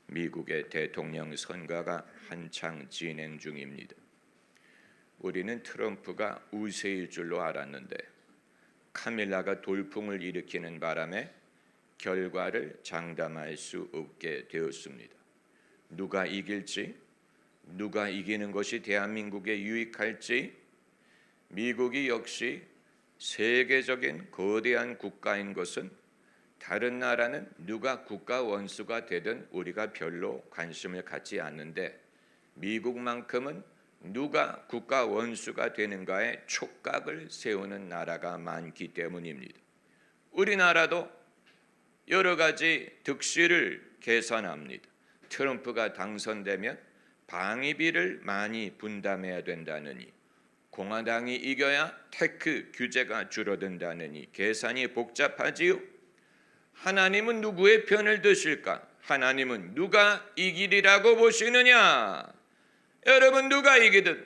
미국의 대통령 선거가 한창 진행 중입니다. 우리는 트럼프가 우세일 줄로 알았는데 카밀라가 돌풍을 일으키는 바람에 결과를 장담할 수 없게 되었습니다. 누가 이길지, 누가 이기는 것이 대한민국에 유익할지, 미국이 역시 세계적인 거대한 국가인 것은 다른 나라는 누가 국가 원수가 되든 우리가 별로 관심을 갖지 않는데 미국만큼은 누가 국가 원수가 되는가에 촉각을 세우는 나라가 많기 때문입니다. 우리나라도 여러 가지 득실을 계산합니다. 트럼프가 당선되면 방위비를 많이 분담해야 된다느니, 공화당이 이겨야 테크 규제가 줄어든다느니 계산이 복잡하지요. 하나님은 누구의 편을 드실까? 하나님은 누가 이기리라고 보시느냐? 여러분, 누가 이기든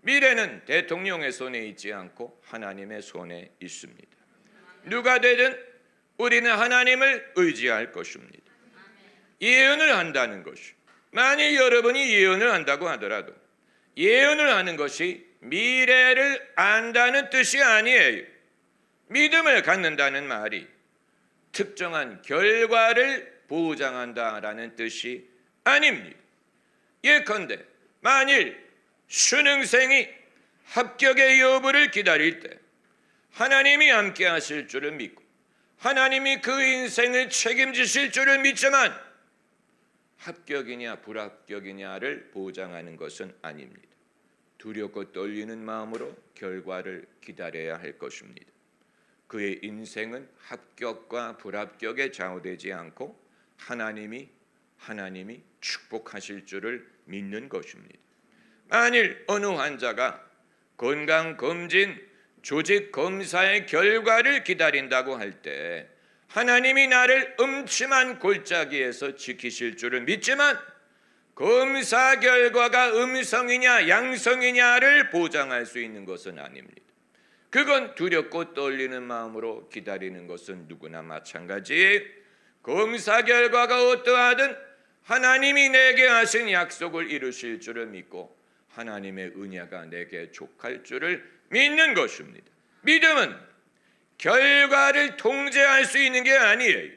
미래는 대통령의 손에 있지 않고 하나님의 손에 있습니다. 누가 되든 우리는 하나님을 의지할 것입니다. 예언을 한다는 것이, 만일 여러분이 예언을 한다고 하더라도 예언을 하는 것이 미래를 안다는 뜻이 아니에요. 믿음을 갖는다는 말이 특정한 결과를 보장한다라는 뜻이 아닙니다. 예컨대 만일 수능생이 합격의 여부를 기다릴 때 하나님이 함께 하실 줄을 믿고 하나님이 그 인생을 책임지실 줄을 믿지만 합격이냐 불합격이냐를 보장하는 것은 아닙니다. 두렵고 떨리는 마음으로 결과를 기다려야 할 것입니다. 그의 인생은 합격과 불합격에 좌우되지 않고 하나님이 축복하실 줄을 믿는 것입니다. 만일 어느 환자가 건강검진, 조직검사의 결과를 기다린다고 할 때 하나님이 나를 음침한 골짜기에서 지키실 줄을 믿지만 검사 결과가 음성이냐 양성이냐를 보장할 수 있는 것은 아닙니다. 그건 두렵고 떨리는 마음으로 기다리는 것은 누구나 마찬가지예요. 검사 결과가 어떠하든 하나님이 내게 하신 약속을 이루실 줄을 믿고 하나님의 은혜가 내게 족할 줄을 믿는 것입니다. 믿음은 결과를 통제할 수 있는 게 아니에요.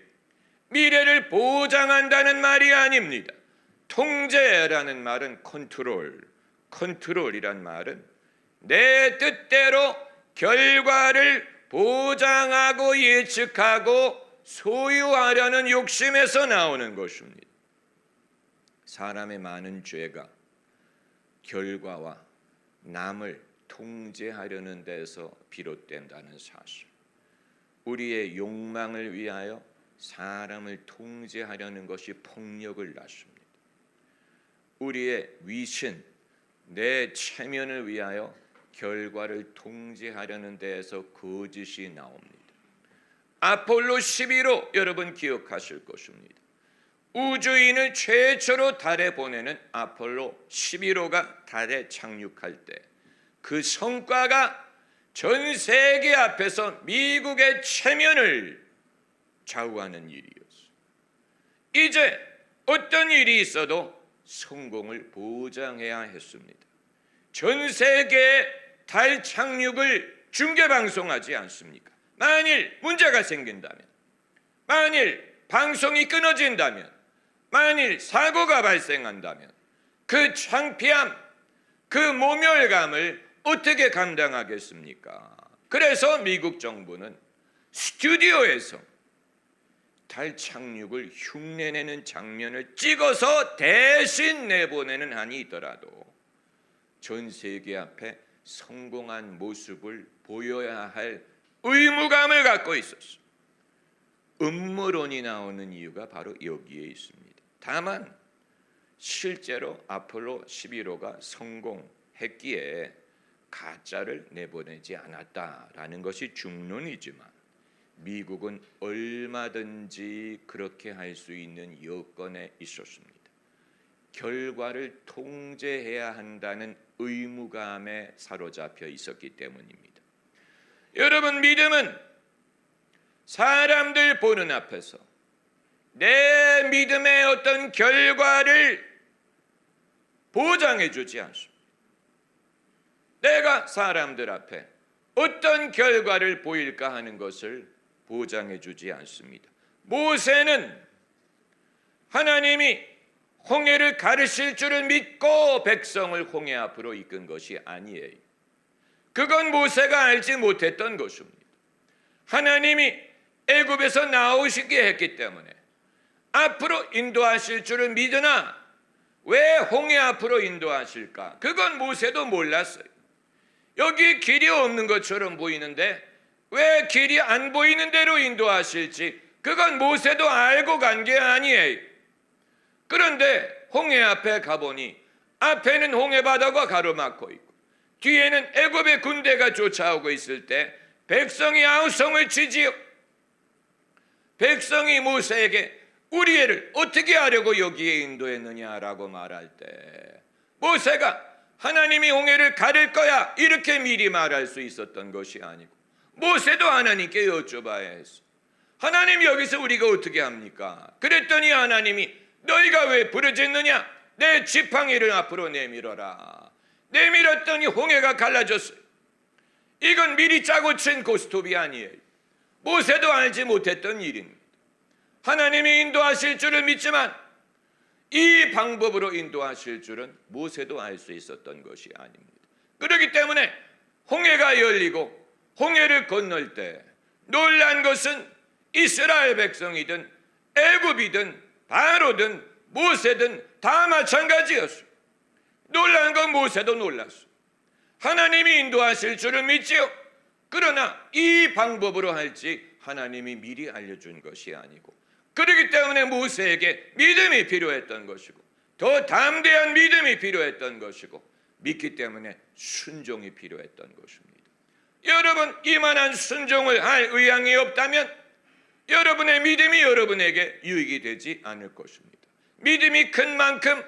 미래를 보장한다는 말이 아닙니다. 통제라는 말은 컨트롤이란 말은 내 뜻대로 결과를 보장하고 예측하고 소유하려는 욕심에서 나오는 것입니다. 사람의 많은 죄가 결과와 남을 통제하려는 데서 비롯된다는 사실. 우리의 욕망을 위하여 사람을 통제하려는 것이 폭력을 낳습니다. 우리의 위신, 내 체면을 위하여 결과를 통제하려는 데에서 거짓이 나옵니다. 아폴로 11호 여러분 기억하실 것입니다. 우주인을 최초로 달에 보내는 아폴로 11호가 달에 착륙할 때 그 성과가 전 세계 앞에서 미국의 체면을 좌우하는 일이었어요. 이제 어떤 일이 있어도 성공을 보장해야 했습니다. 전 세계의 달 착륙을 중계방송하지 않습니까? 만일 문제가 생긴다면, 만일 방송이 끊어진다면, 만일 사고가 발생한다면 그 창피함, 그 모멸감을 어떻게 감당하겠습니까? 그래서 미국 정부는 스튜디오에서 달 착륙을 흉내내는 장면을 찍어서 대신 내보내는 한이 있더라도 전 세계 앞에 성공한 모습을 보여야 할 의무감을 갖고 있었어. 음모론이 나오는 이유가 바로 여기에 있습니다. 다만 실제로 아폴로 11호가 성공했기에 가짜를 내보내지 않았다라는 것이 중론이지만 미국은 얼마든지 그렇게 할 수 있는 여건에 있었습니다. 결과를 통제해야 한다는 의무감에 사로잡혀 있었기 때문입니다. 여러분, 믿음은 사람들 보는 앞에서 내 믿음의 어떤 결과를 보장해 주지 않습니다. 내가 사람들 앞에 어떤 결과를 보일까 하는 것을 보장해 주지 않습니다. 모세는 하나님이 홍해를 가르칠 줄을 믿고 백성을 홍해 앞으로 이끈 것이 아니에요. 그건 모세가 알지 못했던 것입니다. 하나님이 애굽에서 나오시게 했기 때문에 앞으로 인도하실 줄을 믿으나 왜 홍해 앞으로 인도하실까? 그건 모세도 몰랐어요. 여기 길이 없는 것처럼 보이는데 왜 길이 안 보이는 대로 인도하실지 그건 모세도 알고 간 게 아니에요. 그런데 홍해 앞에 가보니 앞에는 홍해 바다가 가로막고 있고 뒤에는 애굽의 군대가 쫓아오고 있을 때 백성이 아우성을 치지요. 백성이 모세에게 우리 애를 어떻게 하려고 여기에 인도했느냐라고 말할 때 모세가 하나님이 홍해를 가릴 거야 이렇게 미리 말할 수 있었던 것이 아니고 모세도 하나님께 여쭤봐야 했어. 하나님 여기서 우리가 어떻게 합니까? 그랬더니 하나님이 너희가 왜 부르짖느냐? 내 지팡이를 앞으로 내밀어라. 내밀었더니 홍해가 갈라졌어요. 이건 미리 짜고 친 고스톱이 아니에요. 모세도 알지 못했던 일입니다. 하나님이 인도하실 줄을 믿지만 이 방법으로 인도하실 줄은 모세도 알 수 있었던 것이 아닙니다. 그렇기 때문에 홍해가 열리고 홍해를 건널 때 놀란 것은 이스라엘 백성이든 애굽이든 바로든 모세든 다 마찬가지였어요. 놀란 건 모세도 놀랐어요. 하나님이 인도하실 줄을 믿지요. 그러나 이 방법으로 할지 하나님이 미리 알려준 것이 아니고 그렇기 때문에 모세에게 믿음이 필요했던 것이고 더 담대한 믿음이 필요했던 것이고 믿기 때문에 순종이 필요했던 것입니다. 여러분 이만한 순종을 할 의향이 없다면 여러분의 믿음이 여러분에게 유익이 되지 않을 것입니다. 믿음이 큰 만큼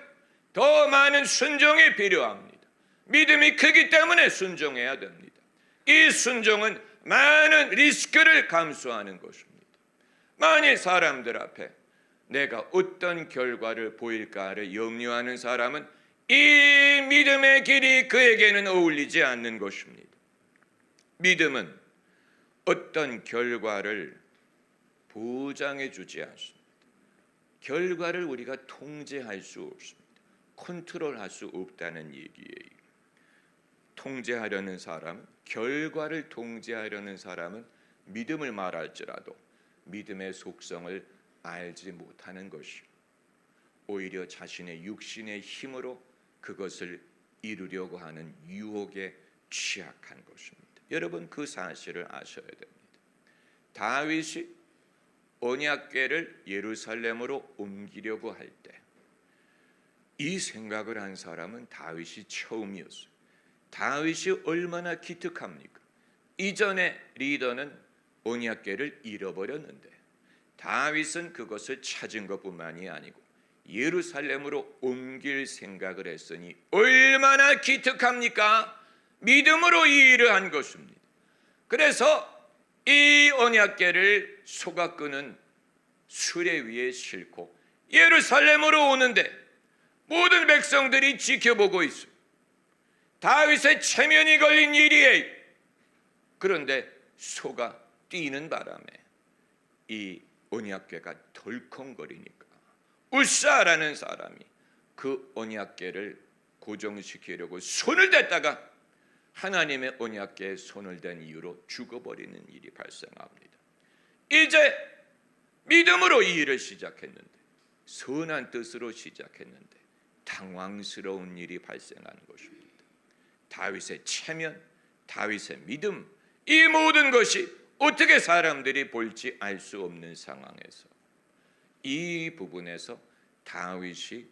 더 많은 순종이 필요합니다. 믿음이 크기 때문에 순종해야 됩니다. 이 순종은 많은 리스크를 감수하는 것입니다. 만일 사람들 앞에 내가 어떤 결과를 보일까를 염려하는 사람은 이 믿음의 길이 그에게는 어울리지 않는 것입니다. 믿음은 어떤 결과를 보장해 주지 않습니다. 결과를 우리가 통제할 수 없습니다. 컨트롤할 수 없다는 얘기예요. 통제하려는 사람, 결과를 통제하려는 사람은 믿음을 말할지라도 믿음의 속성을 알지 못하는 것이요. 오히려 자신의 육신의 힘으로 그것을 이루려고 하는 유혹에 취약한 것입니다. 여러분 그 사실을 아셔야 됩니다. 다윗이 언약궤를 예루살렘으로 옮기려고 할 때 이 생각을 한 사람은 다윗이 처음이었어요. 다윗이 얼마나 기특합니까? 이전의 리더는 언약궤를 잃어버렸는데 다윗은 그것을 찾은 것뿐만이 아니고 예루살렘으로 옮길 생각을 했으니 얼마나 기특합니까? 믿음으로 이 일을 한 것입니다. 그래서 이 언약궤를 소가 끄는 수레 위에 싣고 예루살렘으로 오는데 모든 백성들이 지켜보고 있어요. 다윗의 체면이 걸린 일이에요. 그런데 소가 뛰는 바람에 이 언약궤가 덜컹거리니까 우사라는 사람이 그 언약궤를 고정시키려고 손을 댔다가 하나님의 언약궤에 손을 댄 이유로 죽어버리는 일이 발생합니다. 이제 믿음으로 이 일을 시작했는데 선한 뜻으로 시작했는데 당황스러운 일이 발생하는 것입니다. 다윗의 체면, 다윗의 믿음, 이 모든 것이 어떻게 사람들이 볼지 알 수 없는 상황에서 이 부분에서 다윗이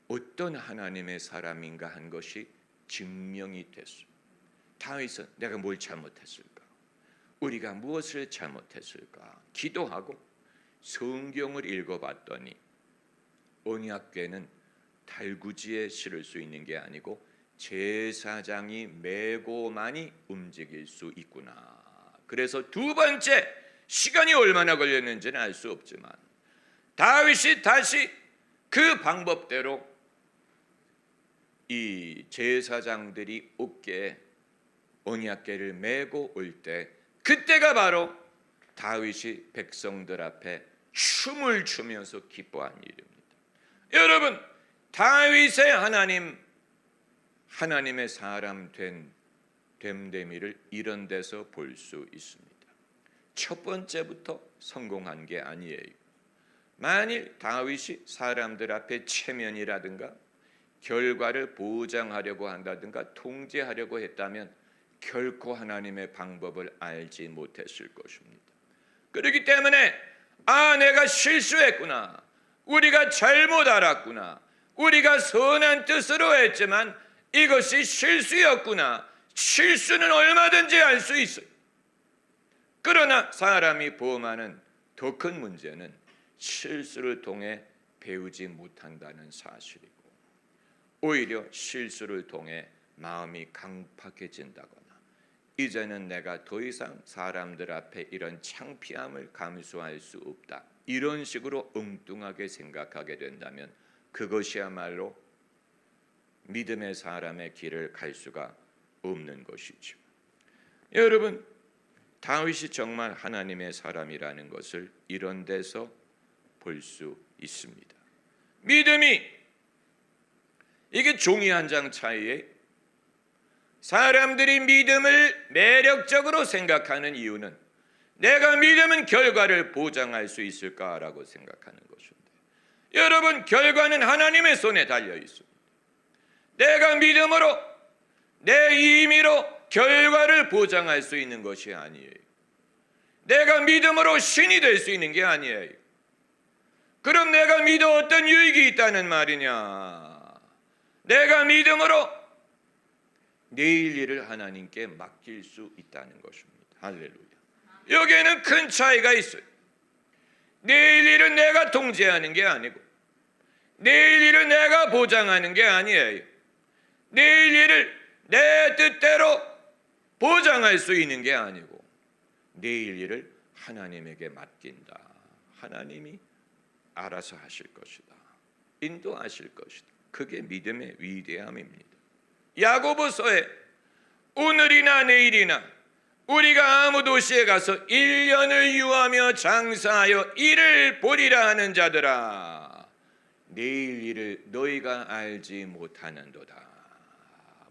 어떤 하나님의 사람인가 한 것이 증명이 됐습니다. 다윗은 내가 뭘 잘못했을까? 우리가 무엇을 잘못했을까? 기도하고 성경을 읽어봤더니 언약궤는 달구지에 실을 수 있는 게 아니고 제사장이 메고만이 움직일 수 있구나. 그래서 두 번째 시간이 얼마나 걸렸는지는 알 수 없지만 다윗이 다시 그 방법대로 이 제사장들이 어깨에 언약궤를 메고 올 때, 그때가 바로 다윗이 백성들 앞에 춤을 추면서 기뻐한 일입니다. 여러분, 다윗의 하나님의 사람 됨됨이를 이런 데서 볼 수 있습니다. 첫 번째부터 성공한 게 아니에요. 만일 다윗이 사람들 앞에 체면이라든가 결과를 보장하려고 한다든가 통제하려고 했다면 결코 하나님의 방법을 알지 못했을 것입니다. 그렇기 때문에 내가 실수했구나, 우리가 잘못 알았구나, 우리가 선한 뜻으로 했지만 이것이 실수였구나, 실수는 얼마든지 할 수 있어요. 그러나 사람이 범하는 더 큰 문제는 실수를 통해 배우지 못한다는 사실이고, 오히려 실수를 통해 마음이 강팍해진다거나 이제는 내가 더 이상 사람들 앞에 이런 창피함을 감수할 수 없다, 이런 식으로 엉뚱하게 생각하게 된다면 그것이야말로 믿음의 사람의 길을 갈 수가 없는 것이죠. 여러분, 다윗이 정말 하나님의 사람이라는 것을 이런 데서 볼 수 있습니다. 믿음이 이게 종이 한 장 차이에 사람들이 믿음을 매력적으로 생각하는 이유는 내가 믿으면 결과를 보장할 수 있을까라고 생각하는 것인데, 여러분, 결과는 하나님의 손에 달려 있습니다. 내가 믿음으로 내 임의로 결과를 보장할 수 있는 것이 아니에요. 내가 믿음으로 신이 될 수 있는 게 아니에요. 그럼 내가 믿어 어떤 유익이 있다는 말이냐? 내가 믿음으로 내일 일을 하나님께 맡길 수 있다는 것입니다. 할렐루야. 여기에는 큰 차이가 있어요. 내일 일은 내가 통제하는 게 아니고, 내일 일은 내가 보장하는 게 아니에요. 내일 일을 내 뜻대로 보장할 수 있는 게 아니고 내일 일을 하나님에게 맡긴다. 하나님이 알아서 하실 것이다, 인도하실 것이다. 그게 믿음의 위대함입니다. 야고보서에 오늘이나 내일이나 우리가 아무 도시에 가서 1년을 유하며 장사하여 이를 보리라 하는 자들아, 내일 일을 너희가 알지 못하는도다.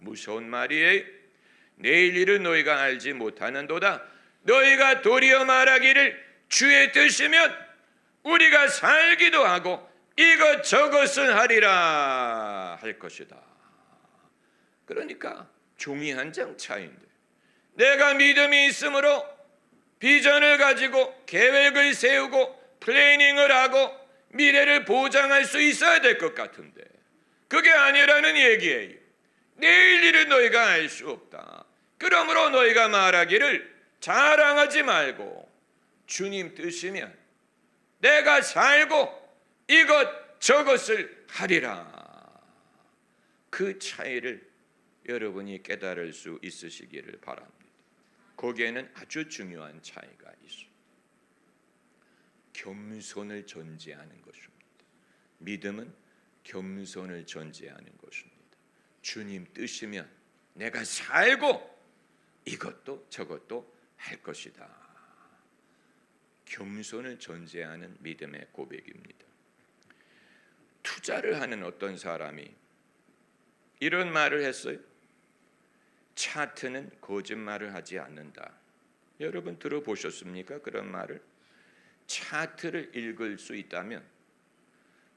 무서운 말이에요. 내일 일을 너희가 알지 못하는도다. 너희가 도리어 말하기를 주의 뜻이면 우리가 살기도 하고 이것저것을 하리라 할 것이다. 그러니까 종이 한 장 차이인데, 내가 믿음이 있으므로 비전을 가지고 계획을 세우고 플래닝을 하고 미래를 보장할 수 있어야 될 것 같은데 그게 아니라는 얘기예요. 내일 일을 너희가 알 수 없다. 그러므로 너희가 말하기를 자랑하지 말고 주님 뜻이면 내가 살고 이것 저것을 하리라. 그 차이를 여러분이 깨달을 수 있으시기를 바랍니다. 거기에는 아주 중요한 차이가 있습니다. 겸손을 전제하는 것입니다. 믿음은 겸손을 전제하는 것입니다. 주님 뜻이면 내가 살고 이것도 저것도 할 것이다. 겸손을 전제하는 믿음의 고백입니다. 투자를 하는 어떤 사람이 이런 말을 했어요. 차트는 거짓말을 하지 않는다. 여러분 들어보셨습니까? 그런 말을. 차트를 읽을 수 있다면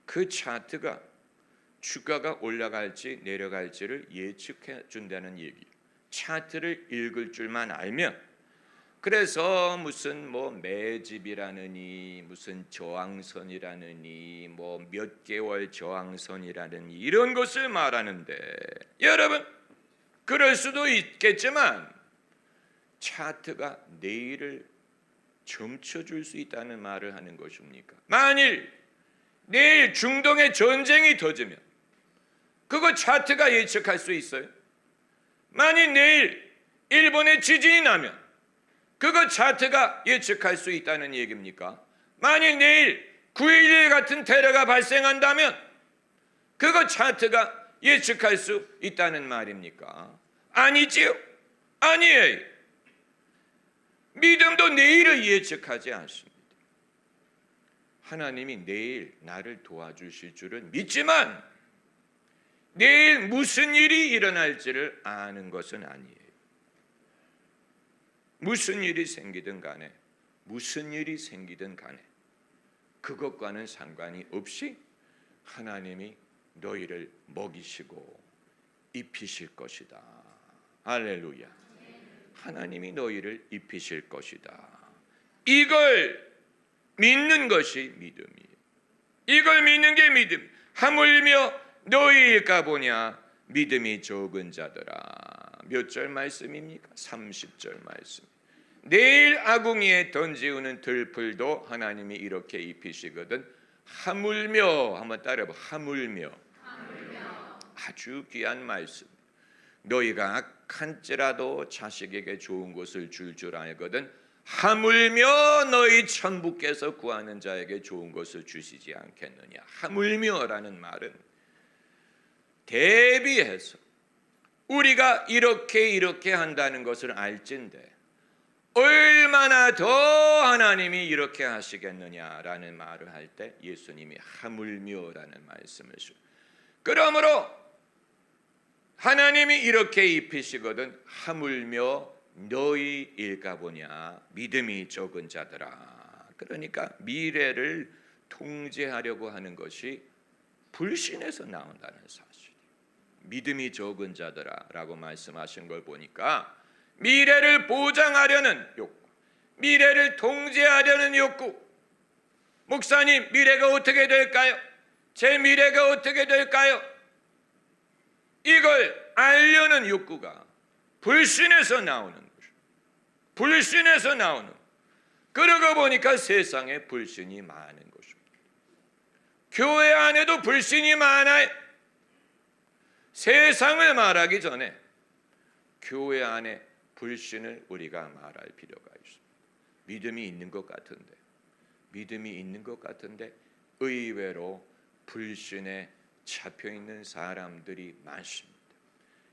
그 차트가 주가가 올라갈지 내려갈지를 예측해 준다는 얘기. 차트를 읽을 줄만 알면, 그래서 무슨 매집이라느니 무슨 저항선이라느니 몇 개월 저항선이라느니 이런 것을 말하는데, 여러분 그럴 수도 있겠지만 차트가 내일을 점쳐줄 수 있다는 말을 하는 것입니까? 만일 내일 중동의 전쟁이 터지면 그거 차트가 예측할 수 있어요? 만일 내일 일본의 지진이 나면 그거 차트가 예측할 수 있다는 얘기입니까? 만일 내일 9.11 같은 테러가 발생한다면 그거 차트가 예측할 수 있다는 말입니까? 아니지요. 아니에요. 믿음도 내일을 예측하지 않습니다. 하나님이 내일 나를 도와주실 줄은 믿지만 내일 무슨 일이 일어날지를 아는 것은 아니에요. 무슨 일이 생기든 간에 그것과는 상관이 없이 하나님이 너희를 먹이시고 입히실 것이다. 할렐루야. 하나님이 너희를 입히실 것이다. 이걸 믿는 것이 믿음이에요. 이걸 믿는 게 믿음. 하물며 너희일까 보냐 믿음이 적은 자들아. 몇 절 말씀입니까? 30절 말씀. 내일 아궁이에 던지우는 들풀도 하나님이 이렇게 입히시거든. 하물며, 한번 따라해봐. 하물며. 아주 귀한 말씀. 너희가 악한지라도 자식에게 좋은 것을 줄 알거든 하물며 너희 천부께서 구하는 자에게 좋은 것을 주시지 않겠느냐. 하물며라는 말은 대비해서 우리가 이렇게 한다는 것을 알진데 얼마나 더 하나님이 이렇게 하시겠느냐라는 말을 할 때 예수님이 하물며라는 말씀을 쓰고, 그러므로 하나님이 이렇게 입히시거든 하물며 너희일까 보냐 믿음이 적은 자들아. 그러니까 미래를 통제하려고 하는 것이 불신에서 나온다는 사실. 믿음이 적은 자들아라고 말씀하신 걸 보니까 미래를 보장하려는 욕구, 미래를 통제하려는 욕구. 목사님, 미래가 어떻게 될까요? 제 미래가 어떻게 될까요? 이걸 알려는 욕구가 불신에서 나오는 거죠. 불신에서 나오는. 그러고 보니까 세상에 불신이 많은 것입니다. 교회 안에도 불신이 많아요. 세상을 말하기 전에 교회 안에 불신을 우리가 말할 필요가 있습니다. 믿음이 있는 것 같은데 의외로 불신에 잡혀있는 사람들이 많습니다.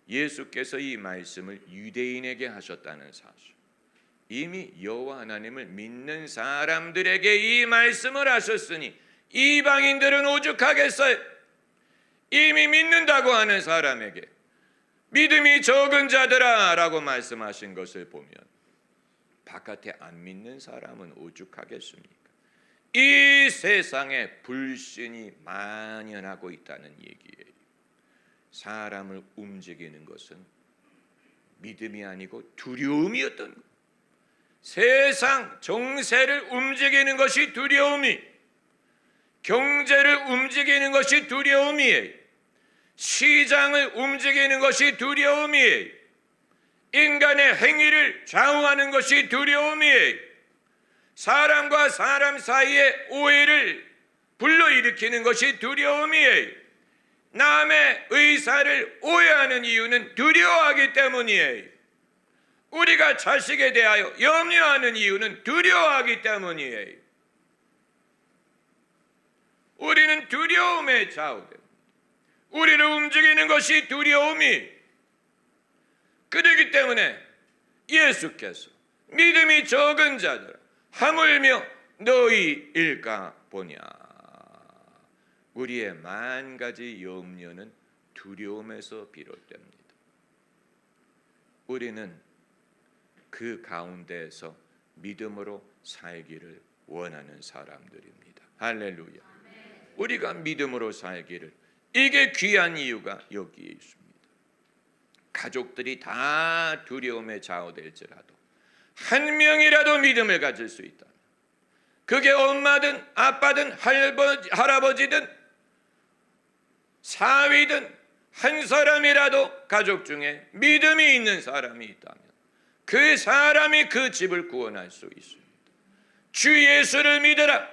예수께서 이 말씀을 유대인에게 하셨다는 사실, 이미 여호와 하나님을 믿는 사람들에게 이 말씀을 하셨으니 이방인들은 오죽하겠어요. 이미 믿는다고 하는 사람에게 믿음이 적은 자들아 라고 말씀하신 것을 보면 바깥에 안 믿는 사람은 오죽하겠습니까? 이 세상에 불신이 만연하고 있다는 얘기예요. 사람을 움직이는 것은 믿음이 아니고 두려움이었던 것. 세상 정세를 움직이는 것이 두려움이, 경제를 움직이는 것이 두려움이에요. 시장을 움직이는 것이 두려움이에요. 인간의 행위를 좌우하는 것이 두려움이에요. 사람과 사람 사이에 오해를 불러일으키는 것이 두려움이에요. 남의 의사를 오해하는 이유는 두려워하기 때문이에요. 우리가 자식에 대하여 염려하는 이유는 두려워하기 때문이에요. 우리는 두려움에 좌우됩니다. 우리를 움직이는 것이 두려움이. 그렇기 때문에 예수께서 믿음이 적은 자들 하물며 너희일까 보냐. 우리의 만 가지 염려는 두려움에서 비롯됩니다. 우리는 그 가운데에서 믿음으로 살기를 원하는 사람들입니다. 할렐루야. 우리가 믿음으로 살기를, 이게 귀한 이유가 여기에 있습니다. 가족들이 다 두려움에 좌우될지라도 한 명이라도 믿음을 가질 수 있다. 그게 엄마든 아빠든 할아버지든 사위든 한 사람이라도 가족 중에 믿음이 있는 사람이 있다면 그 사람이 그 집을 구원할 수 있습니다. 주 예수를 믿으라.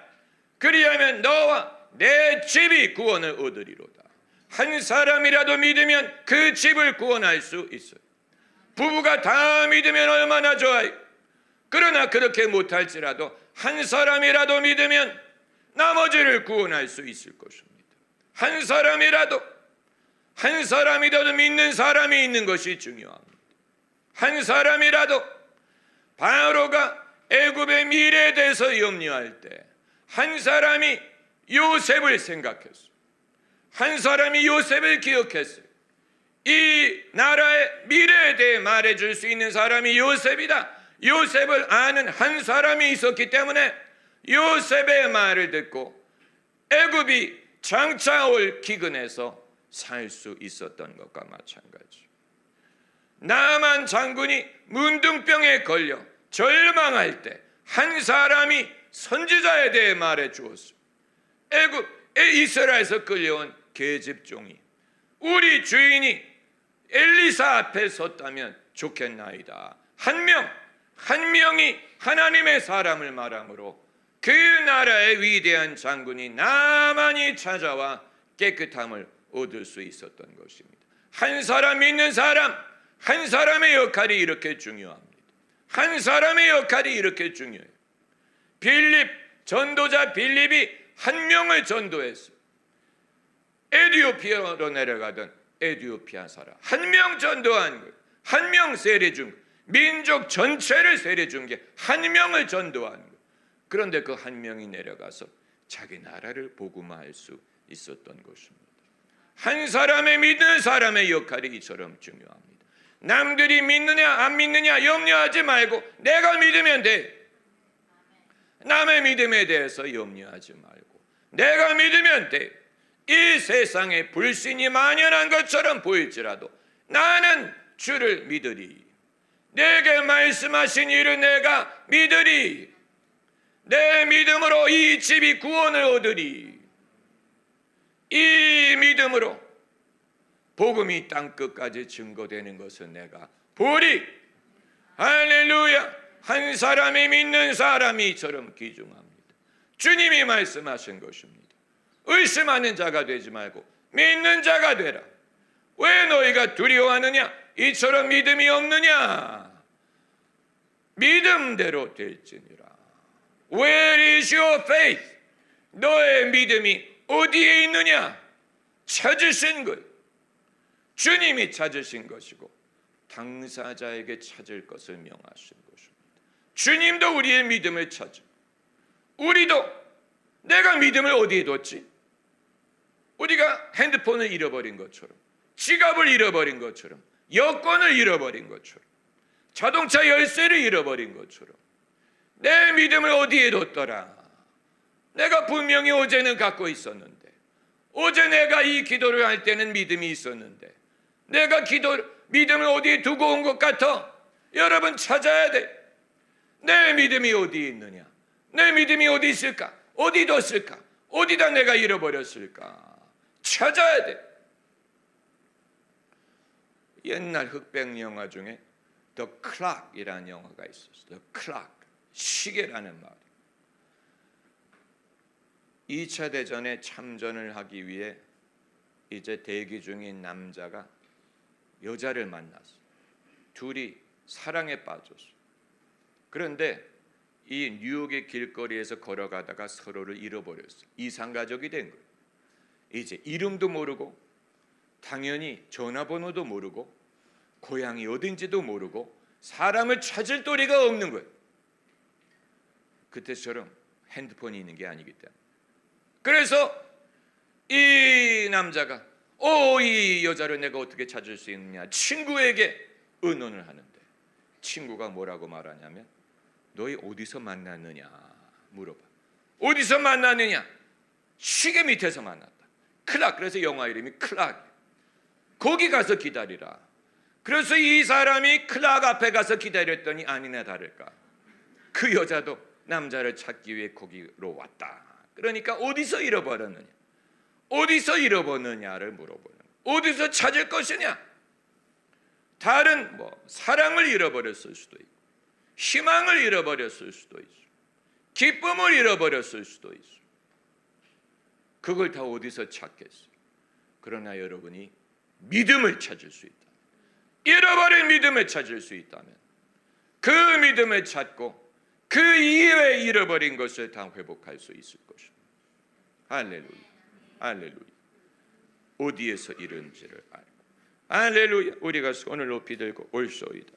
그리하면 너와 내 집이 구원을 얻으리로다. 한 사람이라도 믿으면 그 집을 구원할 수 있어요. 부부가 다 믿으면 얼마나 좋아요. 그러나 그렇게 못할지라도 한 사람이라도 믿으면 나머지를 구원할 수 있을 것입니다. 한 사람이라도 믿는 사람이 있는 것이 중요합니다. 한 사람이라도 바로가 애굽의 미래에 대해서 염려할 때 한 사람이 요셉을 생각했어요. 한 사람이 요셉을 기억했어요. 이 나라의 미래에 대해 말해줄 수 있는 사람이 요셉이다. 요셉을 아는 한 사람이 있었기 때문에 요셉의 말을 듣고 애굽이 장차 올 기근에서 살 수 있었던 것과 마찬가지. 나만 장군이 문둥병에 걸려 절망할 때 한 사람이 선지자에 대해 말해 주었습니다. 애굽에 이스라엘에서 끌려온 계집종이 우리 주인이 엘리사 앞에 섰다면 좋겠나이다. 한 명이 하나님의 사람을 말하므로 그 나라의 위대한 장군이 나만이 찾아와 깨끗함을 얻을 수 있었던 것입니다. 한 사람 믿는 사람, 한 사람의 역할이 이렇게 중요합니다. 한 사람의 역할이 이렇게 중요해요. 전도자 빌립이 한 명을 전도했어요. 에티오피아로 내려가던 에티오피아 사람 한 명 전도한 거예요. 한 명 세례준 거예요. 민족 전체를 세례준 게 한 명을 전도한 거예요. 그런데 그 한 명이 내려가서 자기 나라를 복음화할 수 있었던 것입니다. 한 사람의 믿는 사람의 역할이 이처럼 중요합니다. 남들이 믿느냐 안 믿느냐 염려하지 말고 내가 믿으면 돼. 남의 믿음에 대해서 염려하지 말고 내가 믿으면 돼. 이 세상에 불신이 만연한 것처럼 보일지라도 나는 주를 믿으리. 내게 말씀하신 일을 내가 믿으리. 내 믿음으로 이 집이 구원을 얻으리. 이 믿음으로 복음이 땅끝까지 증거되는 것을 내가 보리. 할렐루야. 한 사람이 믿는 사람이 이처럼 귀중합니다. 주님이 말씀하신 것입니다. 의심하는 자가 되지 말고 믿는 자가 되라. 왜 너희가 두려워하느냐? 이처럼 믿음이 없느냐? 믿음대로 될지니라. Where is your faith? 너의 믿음이 어디에 있느냐? 찾으신 것. 주님이 찾으신 것이고 당사자에게 찾을 것을 명하신 것입니다. 주님도 우리의 믿음을 찾아. 우리도 내가 믿음을 어디에 뒀지? 우리가 핸드폰을 잃어버린 것처럼, 지갑을 잃어버린 것처럼, 여권을 잃어버린 것처럼, 자동차 열쇠를 잃어버린 것처럼 내 믿음을 어디에 뒀더라? 내가 분명히 어제는 갖고 있었는데, 어제 내가 이 기도를 할 때는 믿음이 있었는데 내가 믿음을 어디에 두고 온 것 같아? 여러분 찾아야 돼. 내 믿음이 어디에 있느냐? 내 믿음이 어디 있을까? 어디 뒀을까? 어디다 내가 잃어버렸을까? 찾아야 돼. 옛날 흑백 영화 중에 The Clock이라는 영화가 있었어요. The Clock, 시계라는 말. 2차 대전에 참전을 하기 위해 이제 대기 중인 남자가 여자를 만났어. 둘이 사랑에 빠졌어. 그런데 이 뉴욕의 길거리에서 걸어가다가 서로를 잃어버렸어. 이상가족이 된 거예요. 이제 이름도 모르고 당연히 전화번호도 모르고 고향이 어딘지도 모르고 사람을 찾을 도리가 없는 거예요. 그때처럼 핸드폰이 있는 게 아니기 때문에. 그래서 이 남자가 이 여자를 내가 어떻게 찾을 수 있느냐 친구에게 의논을 하는데 친구가 뭐라고 말하냐면 너희 어디서 만났느냐 물어봐. 어디서 만났느냐? 시계 밑에서 만났다. 클락. 그래서 영화 이름이 클락. 거기 가서 기다리라. 그래서 이 사람이 클락 앞에 가서 기다렸더니 아니나 다를까 그 여자도 남자를 찾기 위해 거기로 왔다. 그러니까 어디서 잃어버렸느냐? 어디서 잃어버렸느냐를 물어보는 거예요. 어디서 찾을 것이냐? 다른 사랑을 잃어버렸을 수도 있고 희망을 잃어버렸을 수도 있어. 기쁨을 잃어버렸을 수도 있어. 그걸 다 어디서 찾겠어? 그러나 여러분이 믿음을 찾을 수 있다. 잃어버린 믿음을 찾을 수 있다면 그 믿음을 찾고 그 이후에 잃어버린 것을 다 회복할 수 있을 것입니다. 할렐루야. 할렐루야. 어디에서 이런지를 알고 할렐루야. 우리가 손을 높이 들고 올소이다.